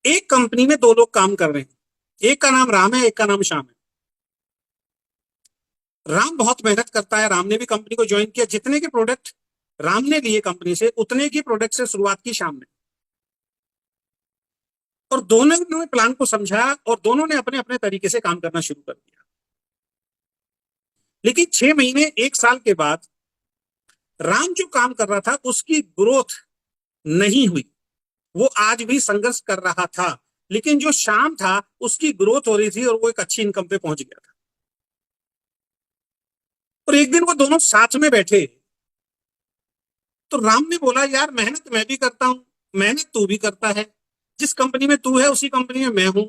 एक कंपनी में दो लोग काम कर रहे हैं, एक का नाम राम है, एक का नाम श्याम है। राम बहुत मेहनत करता है, राम ने भी कंपनी को ज्वाइन किया, जितने के प्रोडक्ट राम ने लिए कंपनी से उतने की प्रोडक्ट से शुरुआत की श्याम ने। और दोनों ने प्लान को समझा और दोनों ने अपने अपने तरीके से काम करना शुरू कर दिया। लेकिन 6 महीने 1 साल के बाद राम जो काम कर रहा था उसकी ग्रोथ नहीं हुई, वो आज भी संघर्ष कर रहा था। लेकिन जो श्याम था उसकी ग्रोथ हो रही थी और वो एक अच्छी इनकम पे पहुंच गया था। और एक दिन वो दोनों साथ में बैठे तो राम ने बोला, यार मेहनत मैं भी करता हूं, मेहनत तू भी करता है, जिस कंपनी में तू है उसी कंपनी में मैं हूं।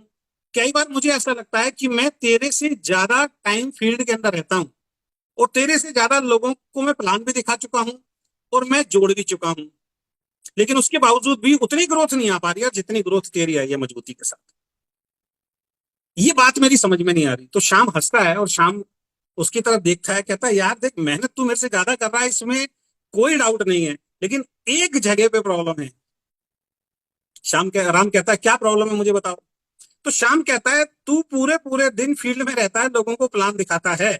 कई बार मुझे ऐसा लगता है कि मैं तेरे से ज्यादा टाइम फील्ड के अंदर रहता हूं और तेरे से ज्यादा लोगों को मैं प्लान भी दिखा चुका हूं और मैं जोड़ भी चुका हूं, लेकिन उसके बावजूद भी उतनी ग्रोथ नहीं आ पा रही है जितनी ग्रोथ तेरी आई है मजबूती के साथ। ये बात मेरी समझ में नहीं आ रही। तो शाम हंसता है और शाम उसकी तरफ देखता है, कहता है, यार देख मेहनत तू मेरे से ज्यादा कर रहा है, इसमें कोई डाउट नहीं है, लेकिन एक जगह पे प्रॉब्लम है। राम कहता है, क्या प्रॉब्लम है मुझे बताओ। तो शाम कहता है, तू पूरे पूरे दिन फील्ड में रहता है, लोगों को प्लान दिखाता है,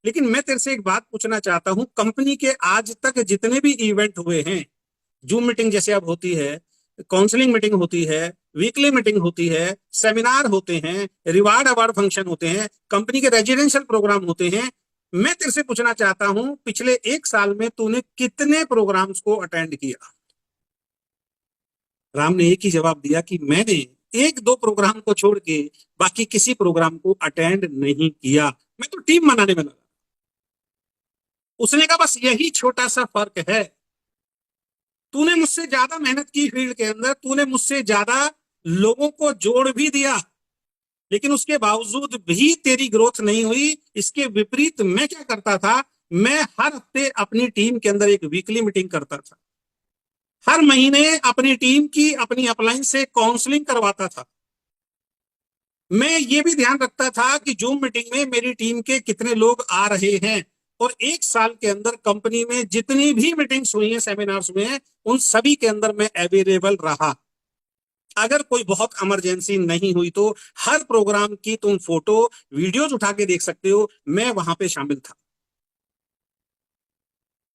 लेकिन मैं तेरे से एक बात पूछना चाहता हूं, कंपनी के आज तक जितने भी इवेंट हुए हैं, जूम मीटिंग जैसे अब होती है, काउंसलिंग मीटिंग होती है, वीकली मीटिंग होती है, सेमिनार होते हैं, रिवार्ड अवार्ड फंक्शन होते हैं, कंपनी के रेजिडेंशियल प्रोग्राम होते हैं, मैं तेरे से पूछना चाहता हूं पिछले 1 साल में तूने कितने प्रोग्राम्स को अटेंड किया। राम ने एक ही जवाब दिया कि मैंने 1-2 प्रोग्राम को छोड़ के बाकी किसी प्रोग्राम को अटेंड नहीं किया, मैं तो टीम बनाने में लगा। उसने कहा, बस यही छोटा सा फर्क है, तूने मुझसे ज्यादा मेहनत की फील्ड के अंदर, तूने मुझसे ज्यादा लोगों को जोड़ भी दिया, लेकिन उसके बावजूद भी तेरी ग्रोथ नहीं हुई। इसके विपरीत मैं क्या करता था, मैं हर हफ्ते अपनी टीम के अंदर एक वीकली मीटिंग करता था, हर महीने अपनी टीम की अपनी अपलाइन से काउंसलिंग करवाता था, मैं ये भी ध्यान रखता था कि जूम मीटिंग में मेरी टीम के कितने लोग आ रहे हैं। और 1 साल के अंदर कंपनी में जितनी भी मीटिंग्स हुई हैं, सेमिनार्स हुए हैं, उन सभी के अंदर मैं अवेलेबल रहा। अगर कोई बहुत इमरजेंसी नहीं हुई तो हर प्रोग्राम की तुम फोटो वीडियोज उठा के देख सकते हो, मैं वहां पे शामिल था।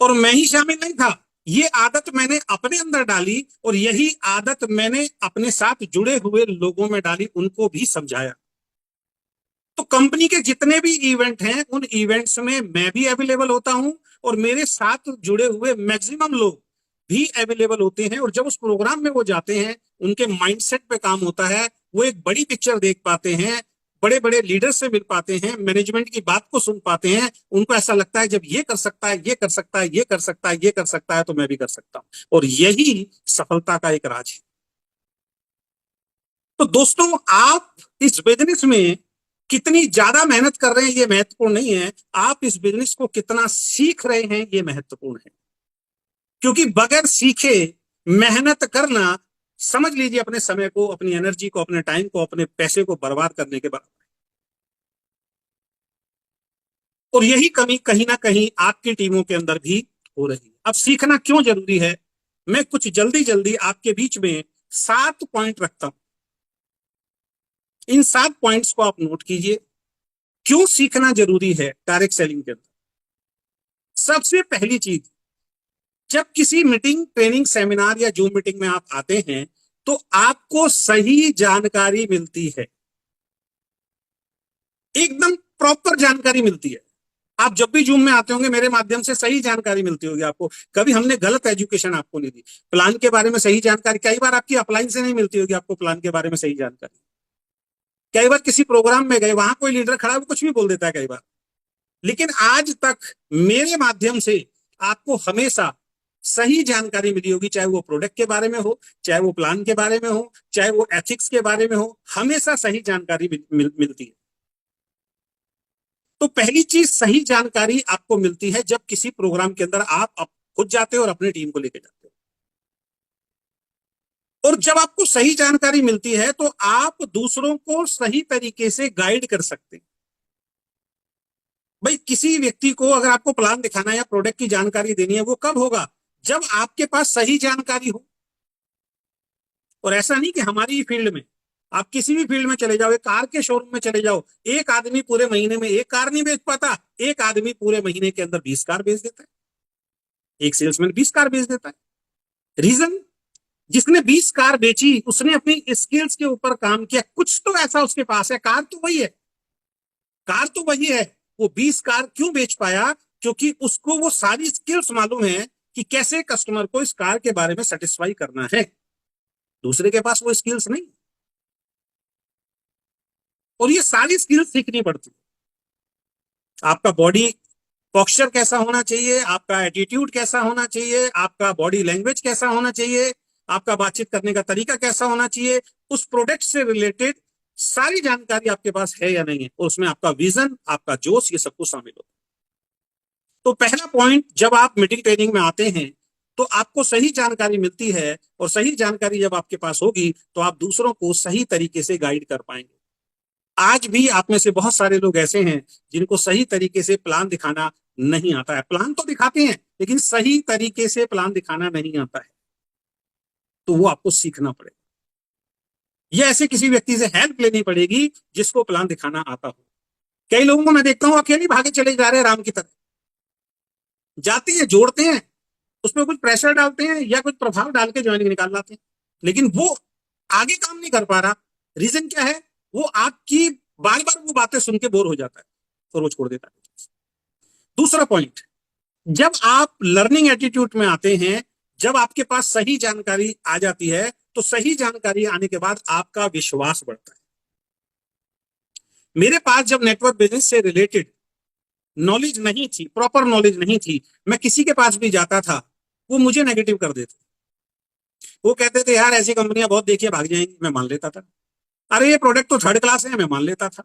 और मैं ही शामिल नहीं था, ये आदत मैंने अपने अंदर डाली और यही आदत मैंने अपने साथ जुड़े हुए लोगों में डाली, उनको भी समझाया। तो कंपनी के जितने भी इवेंट हैं उन इवेंट्स में मैं भी अवेलेबल होता हूं और मेरे साथ जुड़े हुए मैक्सिमम लोग भी अवेलेबल होते हैं। और जब उस प्रोग्राम में वो जाते हैं, उनके माइंडसेट पे काम होता है, वो एक बड़ी पिक्चर देख पाते हैं, बड़े बड़े लीडर से मिल पाते हैं, मैनेजमेंट की बात को सुन पाते हैं, उनको ऐसा लगता है जब ये कर सकता है, ये कर सकता है, ये कर सकता है, ये कर सकता है, तो मैं भी कर सकता हूं। और यही सफलता का एक राज है। तो दोस्तों, आप इस बिजनेस में कितनी ज्यादा मेहनत कर रहे हैं ये महत्वपूर्ण नहीं है, आप इस बिजनेस को कितना सीख रहे हैं ये महत्वपूर्ण है। क्योंकि बगैर सीखे मेहनत करना, समझ लीजिए अपने समय को, अपनी एनर्जी को, अपने टाइम को, अपने पैसे को बर्बाद करने के बराबर। और यही कमी कहीं ना कहीं आपकी टीमों के अंदर भी हो रही है। अब सीखना क्यों जरूरी है, मैं कुछ जल्दी जल्दी आपके बीच में 7 पॉइंट रखता हूं। इन 7 पॉइंट्स को आप नोट कीजिए, क्यों सीखना जरूरी है डायरेक्ट सेलिंग के अंदर। सबसे पहली चीज, जब किसी मीटिंग, ट्रेनिंग, सेमिनार या जूम मीटिंग में आप आते हैं तो आपको सही जानकारी मिलती है, एकदम प्रॉपर जानकारी मिलती है। आप जब भी जूम में आते होंगे मेरे माध्यम से सही जानकारी मिलती होगी आपको, कभी हमने गलत एजुकेशन आपको नहीं दी। प्लान के बारे में सही जानकारी कई बार आपकी अपलाइन से नहीं मिलती होगी, आपको प्लान के बारे में सही जानकारी। कई बार किसी प्रोग्राम में गए, वहां कोई लीडर खड़ा है, वो कुछ भी बोल देता है कई बार, लेकिन आज तक मेरे माध्यम से आपको हमेशा सही जानकारी मिली होगी, चाहे वो प्रोडक्ट के बारे में हो, चाहे वो प्लान के बारे में हो, चाहे वो एथिक्स के बारे में हो, हमेशा सही जानकारी मिलती है। तो पहली चीज, सही जानकारी आपको मिलती है जब किसी प्रोग्राम के अंदर आप खुद जाते हो और अपनी टीम को लेकर जाते हो। और जब आपको सही जानकारी मिलती है तो आप दूसरों को सही तरीके से गाइड कर सकते हैं। भाई किसी व्यक्ति को अगर आपको प्लान दिखाना है या प्रोडक्ट की जानकारी देनी है, वो कब होगा, जब आपके पास सही जानकारी हो। और ऐसा नहीं कि हमारी फील्ड में आप किसी भी फील्ड में चले जाओ, एक कार के शोरूम में चले जाओ, एक आदमी पूरे महीने में एक कार नहीं बेच पाता, एक आदमी पूरे महीने के अंदर 20 कार बेच देता है, एक सेल्समैन 20 कार बेच देता है। रीजन, जिसने 20 कार बेची उसने अपनी स्किल्स के ऊपर काम किया, कुछ तो ऐसा उसके पास है, कार तो वही है, कार तो वही है। वो 20 कार क्यों बेच पाया? क्योंकि उसको वो सारी स्किल्स मालूम है कि कैसे कस्टमर को इस कार के बारे में सेटिस्फाई करना है। दूसरे के पास वो स्किल्स नहीं, और ये सारी स्किल्स सीखनी पड़ती। आपका बॉडी पोस्चर कैसा होना चाहिए, आपका एटीट्यूड कैसा होना चाहिए, आपका बॉडी लैंग्वेज कैसा होना चाहिए, आपका बातचीत करने का तरीका कैसा होना चाहिए, उस प्रोडक्ट से रिलेटेड सारी जानकारी आपके पास है या नहीं है, और उसमें आपका विजन, आपका जोश, ये सब कुछ शामिल होता है। तो पहला पॉइंट, जब आप मीटिंग ट्रेनिंग में आते हैं तो आपको सही जानकारी मिलती है, और सही जानकारी जब आपके पास होगी तो आप दूसरों को सही तरीके से गाइड कर पाएंगे। आज भी आप में से बहुत सारे लोग ऐसे हैं जिनको सही तरीके से प्लान दिखाना नहीं आता है। प्लान तो दिखाते हैं लेकिन सही तरीके से प्लान दिखाना नहीं आता है, तो वो आपको सीखना पड़ेगा। ये ऐसे किसी व्यक्ति से हेल्प लेनी पड़ेगी जिसको प्लान दिखाना आता हो। कई लोगों को मैं देखता हूं अकेले भागे चले जा रहे हैं राम की तरह, जाते हैं, जोड़ते हैं, उसमें कुछ प्रेशर डालते हैं या कुछ प्रभाव डाल के ज्वाइनिंग निकाल लाते हैं, लेकिन वो आगे काम नहीं कर पा रहा। रीजन क्या है? वो आपकी बार बार वो बातें सुन के बोर हो जाता है और वो छोड़ देता है। दूसरा पॉइंट, जब आप लर्निंग एटीट्यूड में आते हैं, जब आपके पास सही जानकारी आ जाती है, तो सही जानकारी आने के बाद आपका विश्वास बढ़ता है। मेरे पास जब नेटवर्क बिजनेस से रिलेटेड नॉलेज नहीं थी, प्रॉपर नॉलेज नहीं थी, मैं किसी के पास भी जाता था वो मुझे नेगेटिव कर देते। वो कहते थे यार ऐसी कंपनियां बहुत देखिए भाग जाएंगी, मैं मान लेता था। अरे ये प्रोडक्ट तो थर्ड क्लास है, मैं मान लेता था।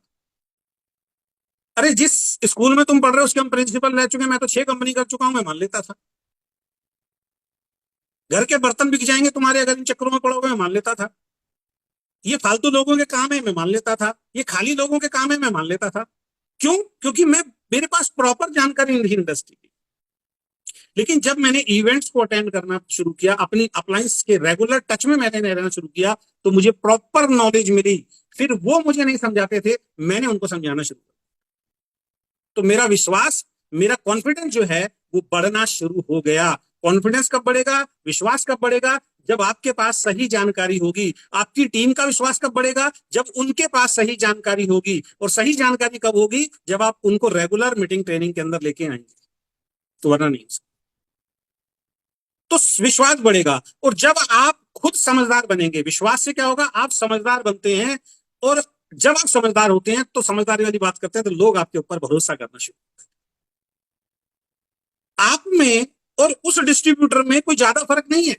अरे जिस स्कूल में तुम पढ़ रहे हो उसके हम प्रिंसिपल रह चुके हैं, मैं तो 6 कंपनी कर चुका हूं, मैं मान लेता था। घर के बर्तन बिक जाएंगे तुम्हारे अगर इन चक्करों में पड़ोगे, मैं मान लेता था। ये फालतू लोगों के काम है, मैं मान लेता था। ये खाली लोगों के काम है, मैं मान लेता था। क्यों? क्योंकि मेरे पास प्रॉपर जानकारी नहीं इंडस्ट्री की। लेकिन जब मैंने इवेंट्स को अटेंड करना शुरू किया, अपनी अपलायंस के रेगुलर टच में मैंने रहना शुरू किया, तो मुझे प्रॉपर नॉलेज मिली। फिर वो मुझे नहीं समझाते थे, मैंने उनको समझाना शुरू किया। तो मेरा विश्वास, मेरा कॉन्फिडेंस जो है वो बढ़ना शुरू हो गया। कॉन्फिडेंस कब बढ़ेगा, विश्वास कब बढ़ेगा? जब आपके पास सही जानकारी होगी। आपकी टीम का विश्वास कब बढ़ेगा? जब उनके पास सही जानकारी होगी। और सही जानकारी कब होगी? जब आप उनको रेगुलर मीटिंग ट्रेनिंग के अंदर लेके आएंगे, तो वरना नहीं। तो विश्वास बढ़ेगा, और जब आप खुद समझदार बनेंगे, विश्वास से क्या होगा? आप समझदार बनते हैं, और जब आप समझदार होते हैं तो समझदारी वाली बात करते हैं तो लोग आपके ऊपर भरोसा करना शुरू। आप में और उस डिस्ट्रीब्यूटर में कोई ज्यादा फर्क नहीं है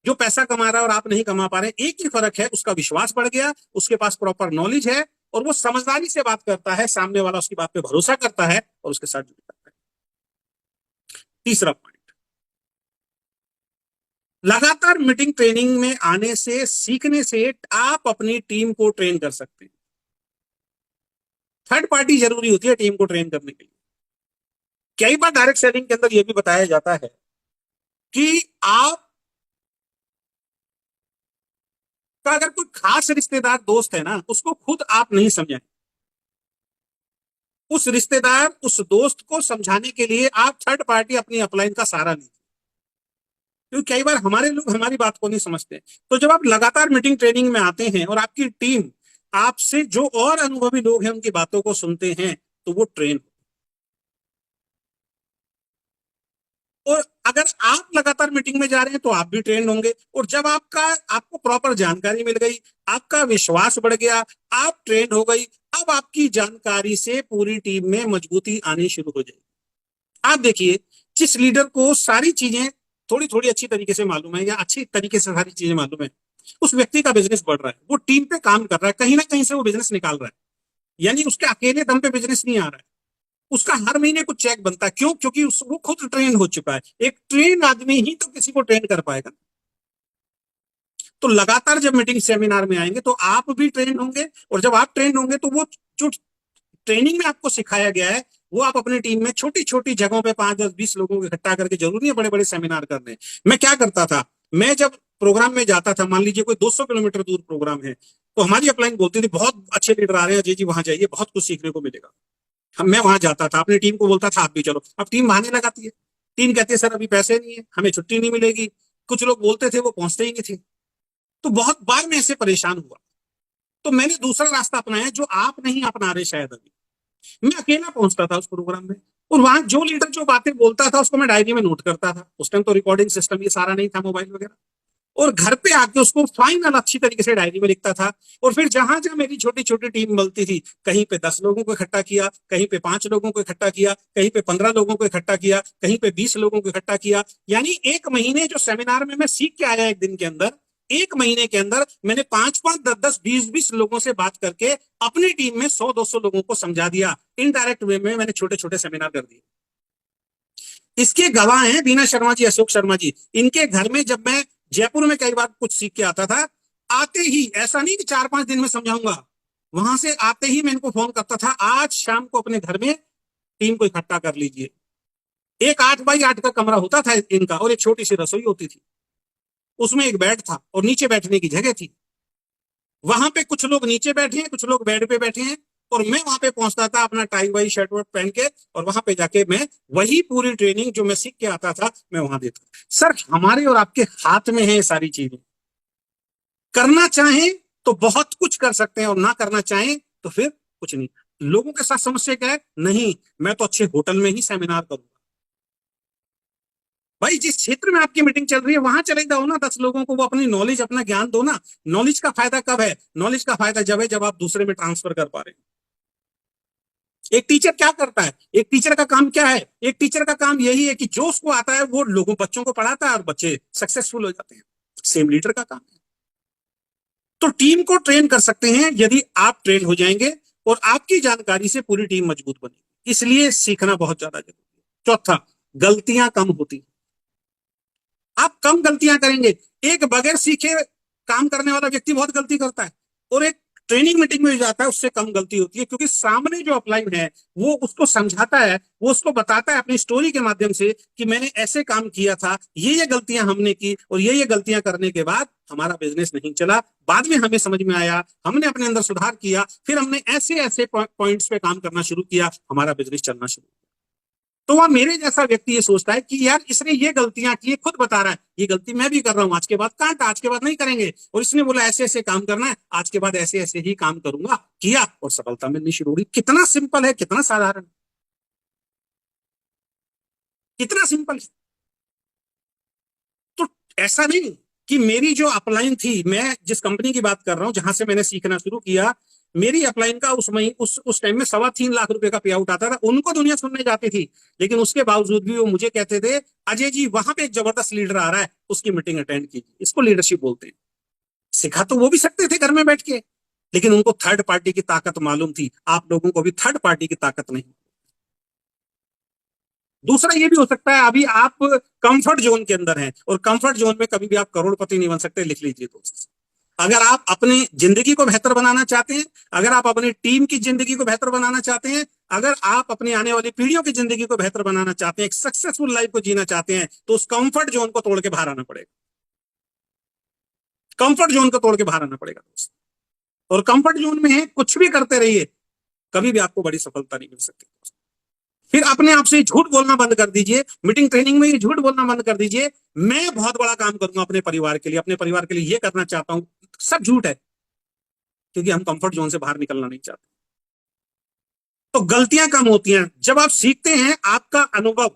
जो पैसा कमा रहा है और आप नहीं कमा पा रहे। एक ही फर्क है, उसका विश्वास बढ़ गया, उसके पास प्रॉपर नॉलेज है, और वो समझदारी से बात करता है, सामने वाला उसकी बात पे भरोसा करता है और उसके साथ जुड़ जाता है। तीसरा पॉइंट, लगातार मीटिंग ट्रेनिंग में आने से, सीखने से आप अपनी टीम को ट्रेन कर सकते हैं। थर्ड पार्टी जरूरी होती है टीम को ट्रेन करने के लिए। कई बार डायरेक्ट सेलिंग के अंदर यह भी बताया जाता है कि आप का अगर कोई खास रिश्तेदार दोस्त है ना, उसको खुद आप नहीं समझें, उस रिश्तेदार, उस दोस्त को समझाने के लिए आप थर्ड पार्टी, अपनी अपलाइन का सहारा लीजिए। क्योंकि कई बार हमारे लोग हमारी बात को नहीं समझते। तो जब आप लगातार मीटिंग ट्रेनिंग में आते हैं और आपकी टीम आपसे जो और अनुभवी लोग हैं उनकी बातों को सुनते हैं, तो वो ट्रेन। और अगर आप लगातार मीटिंग में जा रहे हैं तो आप भी ट्रेन होंगे। और जब आपको प्रॉपर जानकारी मिल गई, आपका विश्वास बढ़ गया, आप ट्रेन हो गई, अब आपकी जानकारी से पूरी टीम में मजबूती आनी शुरू हो जाएगी। आप देखिए, जिस लीडर को सारी चीजें थोड़ी थोड़ी अच्छी तरीके से मालूम है या अच्छी तरीके से सारी चीजें मालूम है, उस व्यक्ति का बिजनेस बढ़ रहा है, वो टीम पे काम कर रहा है, कहीं ना कहीं से वो बिजनेस निकाल रहा है। यानी उसके अकेले दम पे बिजनेस नहीं आ रहा है, उसका हर महीने कुछ चेक बनता है। क्यों? क्योंकि वो खुद ट्रेन हो चुका है। एक ट्रेन आदमी ही तो किसी को ट्रेन कर पाएगा। तो लगातार जब मीटिंग सेमिनार में आएंगे तो आप भी ट्रेन होंगे, और जब आप ट्रेन होंगे तो वो जो ट्रेनिंग में आपको सिखाया गया है वो आप अपनी टीम में छोटी छोटी जगहों पे 5, 10, 20 लोगों को इकट्ठा करके, जरूरी है बड़े बड़े सेमिनार करने। मैं क्या करता था, मैं जब प्रोग्राम में जाता था, मान लीजिए कोई 200 किलोमीटर दूर प्रोग्राम है, तो हमारी अपलाइन बोलती थी बहुत अच्छे लीडर आ रहे हैं अजय जी, वहां जाइए, बहुत कुछ सीखने को मिलेगा। मैं वहां जाता था, अपनी टीम को बोलता था आप भी चलो। अब टीम बहाने लगाती है, टीम कहती है सर अभी पैसे नहीं है, हमें छुट्टी नहीं मिलेगी। कुछ लोग बोलते थे, वो पहुंचते ही नहीं थे। तो बहुत बार मैं ऐसे परेशान हुआ। तो मैंने दूसरा रास्ता अपनाया जो आप नहीं अपना रहे शायद अभी। मैं अकेला पहुंचता था उस प्रोग्राम में, और वहां जो लीडर जो बातें बोलता था उसको मैं डायरी में नोट करता था। उस टाइम तो रिकॉर्डिंग सिस्टम ये सारा नहीं था, मोबाइल वगैरह। और घर पे आके उसको फाइनल अच्छी तरीके से डायरी में लिखता था। और फिर जहां जहां मेरी छोटी छोटी टीम मिलती थी, कहीं पे 10 लोगों को इकट्ठा किया, कहीं पे 5 लोगों को इकट्ठा किया, कहीं पे 15 लोगों को इकट्ठा किया, कहीं पे 20 लोगों को इकट्ठा किया। यानी एक महीने जो सेमिनार में मैं सीख के आया एक दिन के अंदर, एक महीने के अंदर मैंने 5-5, 10-10, 20-20 लोगों से बात करके अपनी टीम में 100-200 लोगों को समझा दिया। इनडायरेक्ट वे में मैंने छोटे छोटे सेमिनार कर दिए। इसके गवाह हैं बीना शर्मा जी, अशोक शर्मा जी। इनके घर में जब मैं जयपुर में कई बार कुछ सीख के आता था, आते ही, ऐसा नहीं कि 4-5 दिन में समझाऊंगा, वहां से आते ही मैं इनको फोन करता था, आज शाम को अपने घर में टीम को इकट्ठा कर लीजिए। एक 8x8 का कमरा होता था इनका, और एक छोटी सी रसोई होती थी, उसमें एक बेड था और नीचे बैठने की जगह थी। वहां पे कुछ लोग नीचे बैठे हैं, कुछ लोग बेड पे बैठे हैं, और मैं वहां पे पहुंचता था अपना टाई वाई शर्ट वर्ट पहन के, और वहां पे जाके मैं वही पूरी ट्रेनिंग जो मैं सीख के आता था मैं वहां देता। सर हमारे और आपके हाथ में है ये सारी चीजें। करना चाहें तो बहुत कुछ कर सकते हैं, और ना करना चाहें तो फिर कुछ नहीं। लोगों के साथ समस्या क्या है, नहीं मैं तो अच्छे होटल में ही सेमिनार करूंगा। भाई जिस क्षेत्र में आपकी मीटिंग चल रही है वहां चले जाओ ना, 10 लोगों को वो अपनी नॉलेज, अपना ज्ञान दो ना। नॉलेज का फायदा कब है? नॉलेज का फायदा जब है जब आप दूसरे में ट्रांसफर कर पा रहे हैं। एक टीचर क्या करता है? एक टीचर का काम क्या है? एक टीचर का काम यही है कि जो उसको आता है वो लोगों, बच्चों को पढ़ाता है, और बच्चे सक्सेसफुल हो जाते हैं। सेम लीडर का काम है। तो टीम को ट्रेन कर सकते हैं यदि आप ट्रेन हो जाएंगे, और आपकी जानकारी से पूरी टीम मजबूत बनेगी। इसलिए सीखना बहुत ज्यादा जरूरी है। चौथा, गलतियां कम होती। आप कम गलतियां करेंगे। एक बगैर सीखे काम करने वाला व्यक्ति बहुत गलती करता है, और एक ट्रेनिंग मीटिंग में जाता है उससे कम गलती होती है, क्योंकि सामने जो अपलाइन है वो उसको समझाता है, वो उसको बताता है अपनी स्टोरी के माध्यम से कि मैंने ऐसे काम किया था, ये गलतियां हमने की, और ये गलतियां करने के बाद हमारा बिजनेस नहीं चला। बाद में हमें समझ में आया, हमने अपने अंदर सुधार किया, फिर हमने ऐसे ऐसे पॉइंट्स पे काम करना शुरू किया, हमारा बिजनेस चलना शुरू। तो वह मेरे जैसा व्यक्ति ये सोचता है कि यार इसने ये गलतियां की, खुद बता रहा है ये गलती मैं भी कर रहा हूं, आज के बाद कांट, आज के बाद नहीं करेंगे। और इसने बोला ऐसे ऐसे काम करना है, आज के बाद ऐसे ऐसे ही काम करूंगा, किया और सफलता मिलनी शुरू हुई। कितना सिंपल है, कितना साधारण, कितना सिंपल। तो ऐसा नहीं कि मेरी जो अपलाइन थी, मैं जिस कंपनी की बात कर रहा हूं जहां से मैंने सीखना शुरू किया, मेरी अपलाइन का उस टाइम में 3.25 लाख रुपए का पे आउट आता था। उनको दुनिया सुनने जाती थी, लेकिन उसके बावजूद भी वो मुझे कहते थे अजय जी वहां पे एक जबरदस्त लीडर आ रहा है, उसकी मीटिंग अटेंड कीजिए। इसको लीडरशिप बोलते हैं। सिखा तो वो भी सकते थे घर में बैठ के, लेकिन उनको थर्ड पार्टी की ताकत मालूम थी। आप लोगों को भी थर्ड पार्टी की ताकत नहीं। दूसरा ये भी हो सकता है अभी आप कंफर्ट जोन के अंदर हैं, और कंफर्ट जोन में कभी भी आप करोड़पति नहीं बन सकते। लिख लीजिए दोस्त, अगर आप अपनी जिंदगी को बेहतर बनाना चाहते हैं, अगर आप अपनी टीम की जिंदगी को बेहतर बनाना चाहते हैं, अगर आप अपनी आने वाली पीढ़ियों की जिंदगी को बेहतर बनाना चाहते हैं, एक सक्सेसफुल लाइफ को जीना चाहते हैं, तो उस कंफर्ट जोन को तोड़ के बाहर आना पड़ेगा। कंफर्ट जोन को तोड़ के बाहर आना पड़ेगा दोस्त। और कंफर्ट जोन में है कुछ भी करते रहिए, कभी भी आपको बड़ी सफलता नहीं मिल सकती। फिर अपने आप से झूठ बोलना बंद कर दीजिए। मीटिंग ट्रेनिंग में ये झूठ बोलना बंद कर दीजिए, मैं बहुत बड़ा काम करूंगा अपने परिवार के लिए, अपने परिवार के लिए ये करना चाहता हूं। सब झूठ है, क्योंकि हम कंफर्ट जोन से बाहर निकलना नहीं चाहते। तो गलतियां कम होती हैं जब आप सीखते हैं। आपका अनुभव,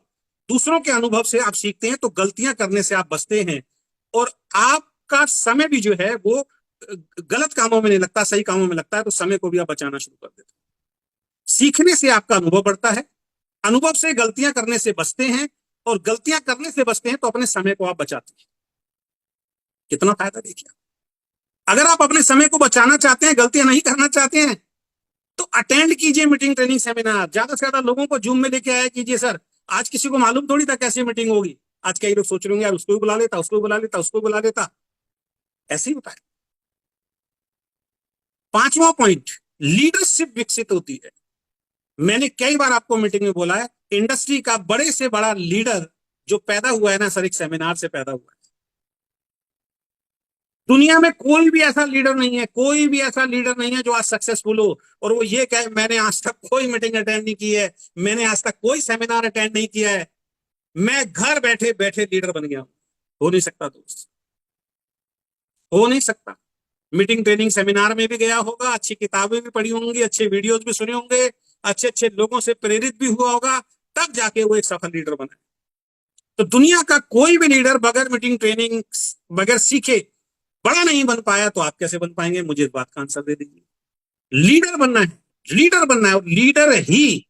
दूसरों के अनुभव से आप सीखते हैं, तो गलतियां करने से आप बचते हैं, और आपका समय भी जो है वो गलत कामों में नहीं लगता, सही कामों में लगता है। तो समय को भी आप बचाना शुरू कर देते हैं। सीखने से आपका अनुभव बढ़ता है, अनुभव से गलतियां करने से बचते हैं, और गलतियां करने से बचते हैं तो अपने समय को आप बचाते हैं। कितना फायदा देखिए। अगर आप अपने समय को बचाना चाहते हैं, गलतियां नहीं करना चाहते हैं, तो अटेंड कीजिए मीटिंग ट्रेनिंग सेमिनार। ज्यादा से ज्यादा लोगों को जूम में लेके आया कीजिए। सर आज किसी को मालूम थोड़ी था कैसी मीटिंग होगी। आज कई लोग सोच रहे होंगे यार उसको भी बुला लेता, उसको भी बुला लेता, उसको भी बुला लेता। ऐसे ही होता है। पांचवा पॉइंट, लीडरशिप विकसित होती है। मैंने कई बार आपको मीटिंग में बोला है, इंडस्ट्री का बड़े से बड़ा लीडर जो पैदा हुआ है ना सर, एक सेमिनार से पैदा हुआ है। दुनिया में कोई भी ऐसा लीडर नहीं है, कोई भी ऐसा लीडर नहीं है जो आज सक्सेसफुल हो और वो ये कहे मैंने आज तक कोई मीटिंग अटेंड नहीं की है, मैंने आज तक कोई सेमिनार अटेंड नहीं किया है, मैं घर बैठे बैठे लीडर बन गया हूं। हो नहीं सकता दोस्त, हो नहीं सकता। मीटिंग ट्रेनिंग सेमिनार में भी गया होगा, अच्छी किताबें भी पढ़ी होंगी, अच्छे वीडियोस भी सुने होंगे, अच्छे अच्छे लोगों से प्रेरित भी हुआ होगा, तब जाके वो एक सफल लीडर बना। तो दुनिया का कोई भी लीडर बगैर मीटिंग ट्रेनिंग, बगैर सीखे बड़ा नहीं बन पाया, तो आप कैसे बन पाएंगे? मुझे इस बात का आंसर दे दीजिए। लीडर बनना है, लीडर बनना है, और लीडर ही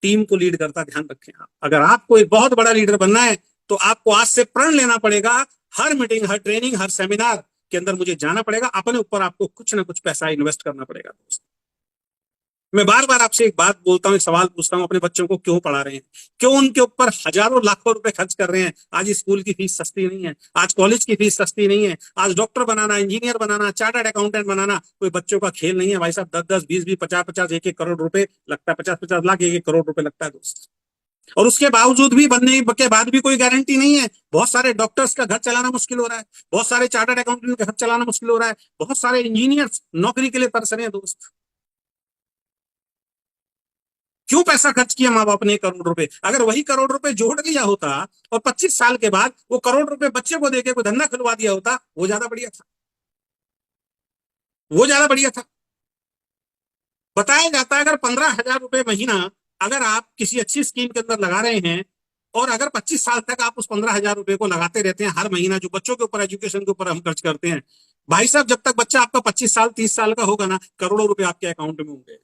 टीम को लीड करता। ध्यान रखें, आप अगर आपको एक बहुत बड़ा लीडर बनना है तो आपको आज से प्रण लेना पड़ेगा, हर मीटिंग, हर ट्रेनिंग, हर सेमिनार के अंदर मुझे जाना पड़ेगा, अपने ऊपर आपको कुछ ना कुछ पैसा इन्वेस्ट करना पड़ेगा दोस्त। मैं बार बार आपसे एक बात बोलता हूं, एक सवाल पूछता हूं, अपने बच्चों को क्यों पढ़ा रहे हैं? क्यों उनके ऊपर हजारों लाखों रुपए खर्च कर रहे हैं? आज स्कूल की फीस सस्ती नहीं है, आज कॉलेज की फीस सस्ती नहीं है, आज डॉक्टर बनाना, इंजीनियर बनाना, चार्टर्ड अकाउंटेंट बनाना कोई बच्चों का खेल नहीं है भाई साहब। 10-10, 20-20, 50-50, 1-1 करोड़ रुपए लगता है, 50-50 लाख, 1-1 करोड़ रुपए लगता है दोस्त। और उसके बावजूद भी, बनने के बाद भी कोई गारंटी नहीं है। बहुत सारे डॉक्टर्स का घर चलाना मुश्किल हो रहा है, बहुत सारे चार्टर्ड अकाउंटेंट का घर चलाना मुश्किल हो रहा है, बहुत सारे इंजीनियर्स नौकरी के लिए तरस रहे हैं दोस्त। क्यों पैसा खर्च किया माँ बाप ने 1 करोड़ रुपए? अगर वही करोड़ रुपए जोड़ लिया होता और 25 साल के बाद वो करोड़ रुपए बच्चे को देके कोई धंधा खुलवा दिया होता, वो ज्यादा बढ़िया था, वो ज्यादा बढ़िया था। बताया जाता है अगर 15,000 रुपए महीना अगर आप किसी अच्छी स्कीम के अंदर लगा रहे हैं और अगर 25 साल तक आप उस 15,000 रुपए को लगाते रहते हैं, हर महीना जो बच्चों के ऊपर, एजुकेशन के ऊपर हम खर्च करते हैं, भाई साहब जब तक बच्चा आपका 25 साल 30 साल का होगा ना, करोड़ों रुपए आपके अकाउंट में होंगे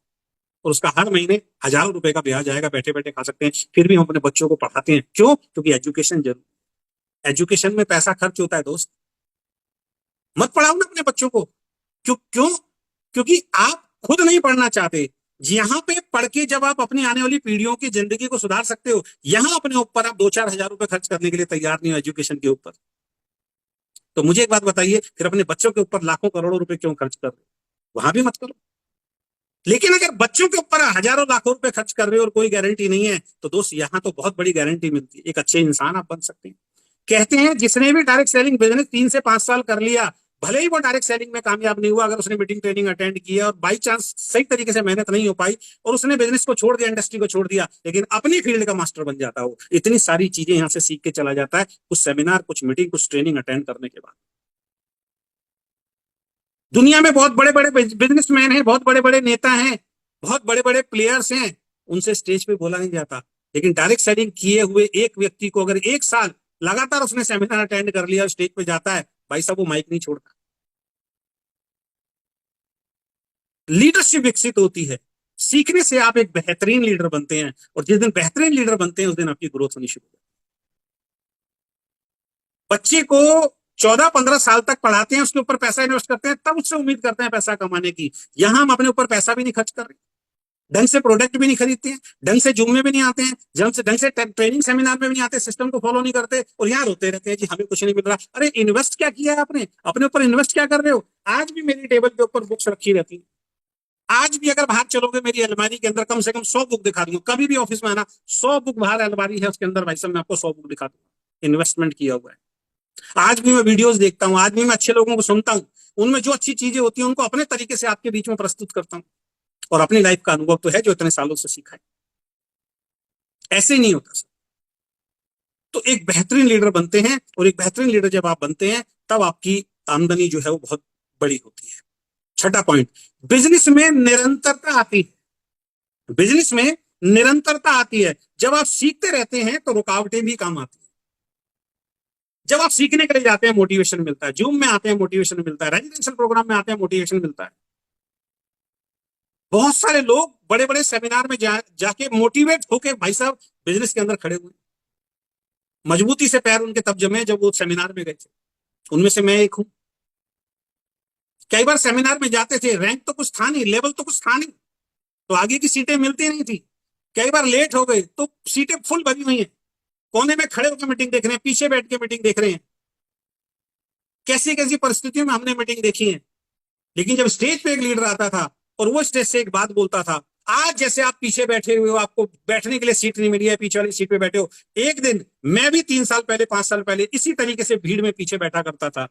और उसका हर महीने हजारों रुपए का ब्याज आएगा, बैठे बैठे खा सकते हैं। फिर भी हम अपने बच्चों को पढ़ाते हैं, क्यों? क्योंकि एजुकेशन जरूर, एजुकेशन में पैसा खर्च होता है दोस्त। मत पढ़ाओ ना अपने बच्चों को। क्यों क्यों? क्योंकि आप खुद नहीं पढ़ना चाहते। यहाँ पे पढ़ के जब आप अपनी आने वाली पीढ़ियों की जिंदगी को सुधार सकते हो, यहाँ अपने ऊपर आप 2-4 हजार रुपए खर्च करने के लिए तैयार नहीं हो एजुकेशन के ऊपर। तो मुझे एक बात बताइए, फिर अपने बच्चों के ऊपर लाखों करोड़ों रुपए क्यों खर्च कर रहे हो? वहां भी मत करो। लेकिन अगर बच्चों के ऊपर हजारों लाखों रुपए खर्च कर रहे हो और कोई गारंटी नहीं है, तो दोस्त यहाँ तो बहुत बड़ी गारंटी मिलती है, एक अच्छे इंसान आप बन सकते हैं। कहते हैं जिसने भी डायरेक्ट सेलिंग बिजनेस 3 से 5 साल कर लिया, भले ही वो डायरेक्ट सेलिंग में कामयाब नहीं हुआ, अगर उसने मीटिंग ट्रेनिंग अटेंड किया और बाई चांस सही तरीके से मेहनत नहीं हो पाई और उसने बिजनेस को छोड़ दिया, इंडस्ट्री को छोड़ दिया, लेकिन अपनी फील्ड का मास्टर बन जाता हो, इतनी सारी चीजें यहाँ से सीख के चला जाता है, कुछ सेमिनार, कुछ मीटिंग, कुछ ट्रेनिंग अटेंड करने के बाद। दुनिया में बहुत बड़े बड़े बिजनेसमैन हैं, बहुत बड़े बड़े नेता हैं, बहुत बड़े बड़े प्लेयर्स हैं, उनसे स्टेज पे बोला नहीं जाता। लेकिन डायरेक्ट सेलिंग किए हुए एक व्यक्ति को अगर 1 साल लगातार उसने सेमिनार अटेंड कर लिया और स्टेज पे जाता है, भाई साहब वो माइक नहीं छोड़ता। लीडरशिप विकसित होती है, सीखने से आप एक बेहतरीन लीडर बनते हैं, और जिस दिन बेहतरीन लीडर बनते हैं उस दिन आपकी ग्रोथ होनी शुरू हो जाती है। बच्चे को 14-15 साल तक पढ़ाते हैं, उसके ऊपर पैसा इन्वेस्ट करते हैं, तब उससे उम्मीद करते हैं पैसा कमाने की। यहां हम अपने ऊपर पैसा भी नहीं खर्च कर रहे, ढंग से प्रोडक्ट भी नहीं खरीदते हैं, ढंग से जूम में भी नहीं आते हैं, ढंग से ट्रेनिंग सेमिनार में भी नहीं आते, सिस्टम को फॉलो नहीं करते, और यहाँ रोते रहते हैं जी हमें कुछ नहीं मिल रहा। अरे इन्वेस्ट क्या किया है आपने? अपने ऊपर इन्वेस्ट क्या कर रहे हो? आज भी मेरी टेबल के ऊपर बुक्स रखी रहती है, आज भी अगर बाहर चलोगे मेरी अलमारी के अंदर कम से कम 100 बुक दिखा दूंगा। कभी भी ऑफिस में आना, 100 बुक बाहर अलमारी है, उसके अंदर भाई साहब मैं आपको 100 बुक दिखा दूंगा, इन्वेस्टमेंट किया हुआ है। आज भी मैं वीडियोस देखता हूँ, आज भी मैं अच्छे लोगों को सुनता हूँ, उनमें जो अच्छी चीजें होती हैं उनको अपने तरीके से आपके बीच में प्रस्तुत करता हूँ, और अपनी लाइफ का अनुभव तो है जो इतने सालों से सीखा है। ऐसे नहीं होता सर। तो एक बेहतरीन लीडर बनते हैं, और एक बेहतरीन लीडर जब आप बनते हैं तब आपकी आमदनी जो है वो बहुत बड़ी होती है। छठा पॉइंट, बिजनेस में निरंतरता आती है। बिजनेस में निरंतरता आती है, जब आप सीखते रहते हैं तो रुकावटें भी कम आती है। जब आप सीखने के लिए जाते हैं मोटिवेशन मिलता है, जूम में आते हैं मोटिवेशन मिलता है, रेजिडेंशियल प्रोग्राम में आते हैं मोटिवेशन मिलता है। बहुत सारे लोग बड़े बड़े सेमिनार में जाके मोटिवेट होके भाई साहब बिजनेस के अंदर खड़े हुए, मजबूती से पैर उनके तब जमे जब वो सेमिनार में गए थे। उनमें से मैं एक हूं। कई बार सेमिनार में जाते थे, रैंक तो कुछ था नहीं, लेवल तो कुछ था नहीं, तो आगे की सीटें मिलती नहीं थी। कई बार लेट हो गए तो सीटें फुल भरी हुई हैं, कोने में खड़े होकर मीटिंग देख रहे हैं, पीछे बैठ के मीटिंग देख रहे हैं। कैसी कैसी परिस्थितियों में हमने मीटिंग देखी है। लेकिन जब स्टेज पे एक लीडर आता था और वो स्टेज से एक बात बोलता था, आज जैसे आप पीछे बैठे हुए हो, आपको बैठने के लिए सीट नहीं मिली है, पीछे वाली सीट पे बैठे हो, एक दिन मैं भी 3 साल पहले 5 साल पहले इसी तरीके से भीड़ में पीछे बैठा करता था,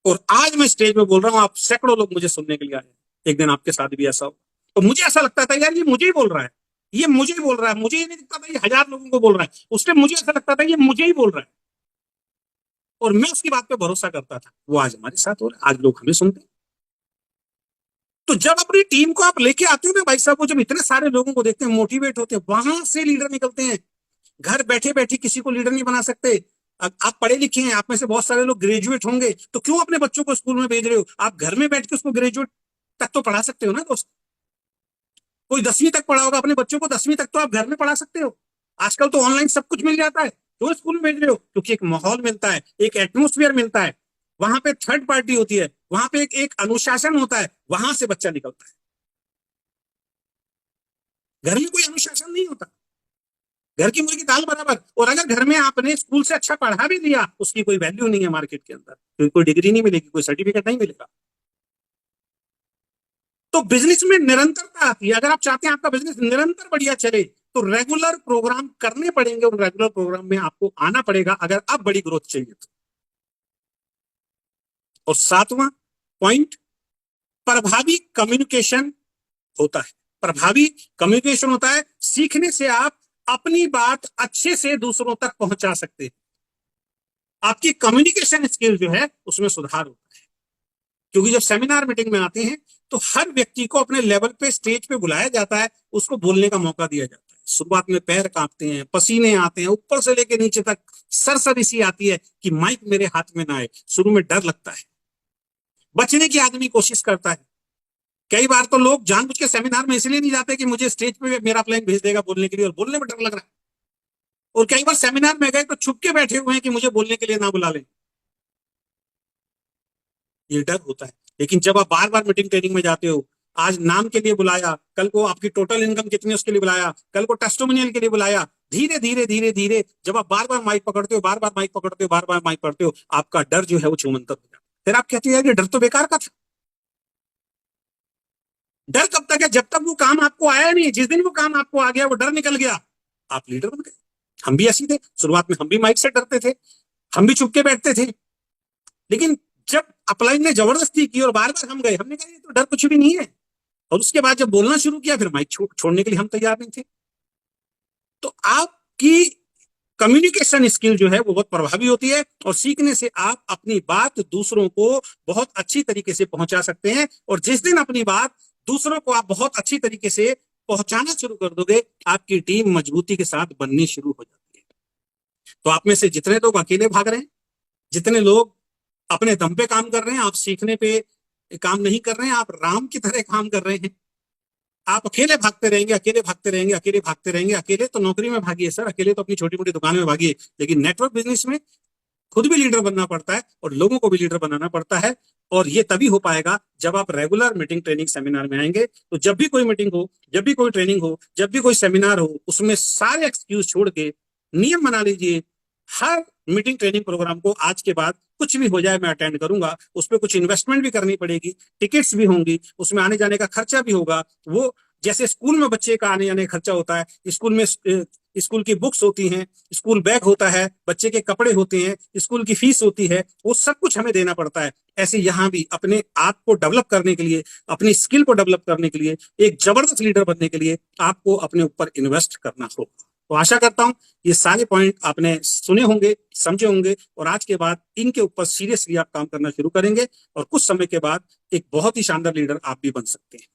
और आज मैं स्टेज पे बोल रहा हूं, आप सैकड़ों लोग मुझे सुनने के लिए आए, एक दिन आपके साथ भी ऐसा हो। तो मुझे ऐसा लगता था यार ये मुझे ही बोल रहा है, ये मुझे ही बोल रहा है, मुझे ये नहीं दिखता था ये 1000 लोगों को बोल रहा है। उस टाइम मुझे ऐसा लगता था ये मुझे ही बोल रहा है, और मैं उसकी बात पे भरोसा करता था। वो आज हमारे साथ हो रहा है, आज लोग हमें सुनते हैं। तो जब अपनी टीम को आप लेके आते हो ना भाई साहब, वो जब इतने सारे लोगों को देखते हैं, मोटिवेट होते हैं, वहां से लीडर निकलते हैं। घर बैठे बैठे किसी को लीडर नहीं बना सकते। आप पढ़े लिखे हैं, आप में से बहुत सारे लोग ग्रेजुएट होंगे, तो क्यों अपने बच्चों को स्कूल में भेज रहे हो? आप घर में बैठ के उसको ग्रेजुएट तक तो पढ़ा सकते हो ना दोस्त। कोई 10वीं तक पढ़ा होगा, अपने बच्चों को 10वीं तक तो आप घर में पढ़ा सकते हो। आजकल तो ऑनलाइन सब कुछ मिल जाता है। क्यों स्कूल में भेज रहे हो? क्योंकि एक माहौल मिलता है, एक एटमोस्फियर मिलता है, वहां पे थर्ड पार्टी होती है, वहां पे एक अनुशासन होता है, वहां से बच्चा निकलता है। घर में कोई अनुशासन नहीं होता, घर की मुर्गी दाल बराबर। और अगर घर में आपने स्कूल से अच्छा पढ़ा भी दिया, उसकी कोई वैल्यू नहीं है मार्केट के अंदर, क्योंकि कोई डिग्री नहीं मिलेगी, कोई सर्टिफिकेट नहीं मिलेगा। तो बिजनेस में निरंतरता आती है। अगर आप चाहते हैं आपका बिजनेस निरंतर बढ़िया चले, तो रेगुलर प्रोग्राम करने पड़ेंगे, और रेगुलर प्रोग्राम में आपको आना पड़ेगा अगर आप बड़ी ग्रोथ चाहिए तो। और 7वां पॉइंट, प्रभावी कम्युनिकेशन होता है। प्रभावी कम्युनिकेशन होता है, सीखने से आप अपनी बात अच्छे से दूसरों तक पहुंचा सकते हैं। आपकी कम्युनिकेशन स्किल जो है उसमें सुधार होता है। क्योंकि जब सेमिनार मीटिंग में आते हैं तो हर व्यक्ति को अपने लेवल पे स्टेज पे बुलाया जाता है, उसको बोलने का मौका दिया जाता है। शुरुआत में पैर कांपते हैं, पसीने आते हैं, ऊपर से लेके नीचे तक सरसरी सी आती है कि माइक मेरे हाथ में ना आए। शुरू में डर लगता है, बचने की आदमी कोशिश करता है। कई बार तो लोग जानबूझ के सेमिनार में इसलिए नहीं जाते कि मुझे स्टेज पे मेरा प्लान भेज देगा बोलने के लिए, और बोलने में डर लग रहा है। और कई बार सेमिनार में गए तो छुप के बैठे हुए हैं कि मुझे बोलने के लिए ना बुला लें, ये डर होता है। लेकिन जब आप बार बार मीटिंग ट्रेनिंग में जाते हो, आज नाम के लिए बुलाया, कल को आपकी टोटल इनकम कितनी है उसके लिए बुलाया, कल को टेस्टिमोनियल के लिए बुलाया, धीरे धीरे धीरे धीरे जब आप बार बार माइक पकड़ते हो, बार बार माइक पकड़ते हो, बार बार माइक पकड़ते हो, आपका डर जो है वो छूमंतर हो जाता है। फिर आप कहते हो यार ये डर तो बेकार का था। डर कब तक है? जब तक वो काम आपको आया नहीं। जिस दिन वो काम आपको आ गया, वो डर निकल गया, आप लीडर बन गए। हम भी ऐसे थे, शुरुआत में हम भी माइक से डरते थे, हम भी चुप के बैठते थे। लेकिन जब अपलाइन ने जबरदस्ती की और बार बार हम गए, हमने कहा ये तो डर कुछ भी नहीं है। और उसके बाद जब बोलना शुरू किया, फिर माइक छोड़ने के लिए हम तैयार नहीं थे। तो आपकी कम्युनिकेशन स्किल जो है वो बहुत प्रभावी होती है, और सीखने से आप अपनी बात दूसरों को बहुत अच्छी तरीके से पहुंचा सकते हैं। और जिस दिन अपनी बात दूसरों को आप बहुत अच्छी तरीके से पहुंचाना शुरू कर दोगे, आपकी टीम मजबूती के साथ बननी शुरू हो जाती है। तो आप में से जितने लोग अकेले भाग रहे हैं, जितने लोग अपने दम पे काम कर रहे हैं, आप सीखने पे काम नहीं कर रहे हैं, आप राम की तरह काम कर रहे हैं। आप अकेले भागते रहेंगे, अकेले भागते रहेंगे, अकेले भागते रहेंगे। अकेले तो नौकरी में भागिए सर, अकेले तो अपनी छोटी मोटी दुकान में भागिए, लेकिन नेटवर्क बिजनेस में खुद भी लीडर बनना पड़ता है और लोगों को भी लीडर बनाना पड़ता है। और ये तभी हो पाएगा जब आप रेगुलर मीटिंग ट्रेनिंग सेमिनार में आएंगे। तो जब भी कोई मीटिंग हो, जब भी कोई ट्रेनिंग हो, जब भी कोई सेमिनार हो, उसमें सारे एक्सक्यूज छोड़ के नियम बना लीजिए, हर मीटिंग ट्रेनिंग प्रोग्राम को आज के बाद कुछ भी हो जाए मैं अटेंड करूंगा। उस पर कुछ इन्वेस्टमेंट भी करनी पड़ेगी, टिकट्स भी होंगी, उसमें आने जाने का खर्चा भी होगा। वो जैसे स्कूल में बच्चे का आने जाने का खर्चा होता है, स्कूल में स्कूल की बुक्स होती हैं, स्कूल बैग होता है, बच्चे के कपड़े होते हैं, स्कूल की फीस होती है, वो सब कुछ हमें देना पड़ता है। ऐसे यहाँ भी अपने आप को डेवलप करने के लिए, अपनी स्किल को डेवलप करने के लिए, एक जबरदस्त लीडर बनने के लिए आपको अपने ऊपर इन्वेस्ट करना होगा। तो आशा करता हूं ये सारे पॉइंट आपने सुने होंगे, समझे होंगे, और आज के बाद इनके ऊपर सीरियसली आप काम करना शुरू करेंगे, और कुछ समय के बाद एक बहुत ही शानदार लीडर आप भी बन सकते हैं।